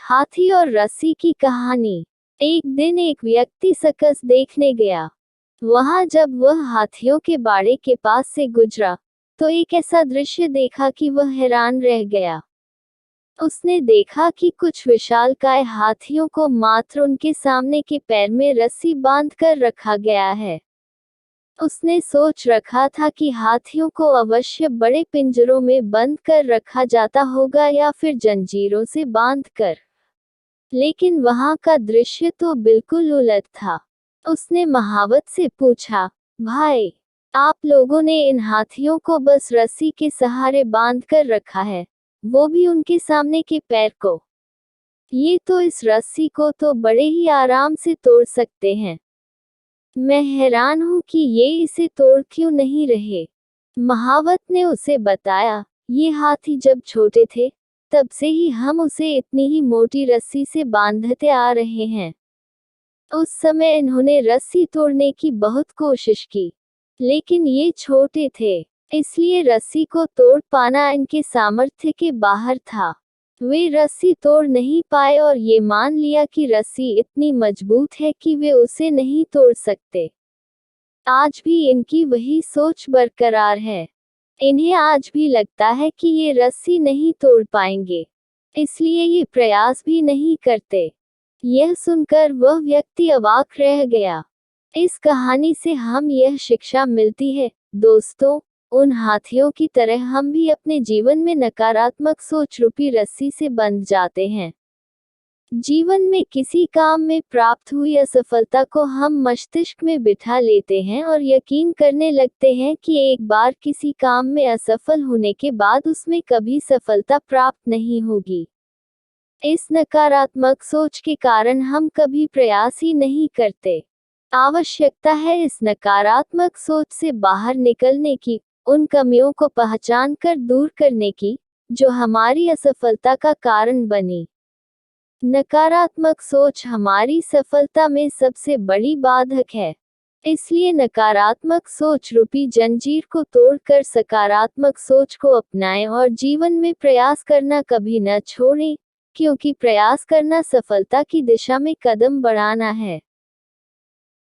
हाथी और रस्सी की कहानी। एक दिन एक व्यक्ति सर्कस देखने गया। वहां जब वह हाथियों के बाड़े के पास से गुजरा तो एक ऐसा दृश्य देखा कि वह हैरान रह गया। उसने देखा कि कुछ विशालकाय हाथियों को मात्र उनके सामने के पैर में रस्सी बांधकर रखा गया है। उसने सोच रखा था कि हाथियों को अवश्य बड़े पिंजरों में बंद कर रखा जाता होगा या फिर जंजीरों से बांधकर। लेकिन वहां का दृश्य तो बिल्कुल उलट था। उसने महावत से पूछा, भाई, आप लोगों ने इन हाथियों को बस रस्सी के सहारे बांध कर रखा है, वो भी उनके सामने के पैर को। ये तो इस रस्सी को तो बड़े ही आराम से तोड़ सकते हैं। मैं हैरान हूं कि ये इसे तोड़ क्यों नहीं रहे। महावत ने उसे बताया, ये हाथी जब छोटे थे तब से ही हम उसे इतनी ही मोटी रस्सी से बांधते आ रहे हैं। उस समय इन्होंने रस्सी तोड़ने की बहुत कोशिश की, लेकिन ये छोटे थे, इसलिए रस्सी को तोड़ पाना इनके सामर्थ्य के बाहर था। वे रस्सी तोड़ नहीं पाए और ये मान लिया कि रस्सी इतनी मजबूत है कि वे उसे नहीं तोड़ सकते। आज भी इनकी वही सोच बरकरार है। इन्हें आज भी लगता है कि ये रस्सी नहीं तोड़ पाएंगे, इसलिए ये प्रयास भी नहीं करते। यह सुनकर वह व्यक्ति अवाक रह गया। इस कहानी से हम यह शिक्षा मिलती है, दोस्तों, उन हाथियों की तरह हम भी अपने जीवन में नकारात्मक सोच रूपी रस्सी से बंध जाते हैं। जीवन में किसी काम में प्राप्त हुई असफलता को हम मस्तिष्क में बिठा लेते हैं और यकीन करने लगते हैं कि एक बार किसी काम में असफल होने के बाद उसमें कभी सफलता प्राप्त नहीं होगी। इस नकारात्मक सोच के कारण हम कभी प्रयास ही नहीं करते। आवश्यकता है इस नकारात्मक सोच से बाहर निकलने की, उन कमियों को पहचान कर दूर करने की, जो हमारी असफलता का कारण बनी। नकारात्मक सोच हमारी सफलता में सबसे बड़ी बाधक है। इसलिए नकारात्मक सोच रूपी जंजीर को तोड़कर सकारात्मक सोच को अपनाएं और जीवन में प्रयास करना कभी न छोड़ें, क्योंकि प्रयास करना सफलता की दिशा में कदम बढ़ाना है।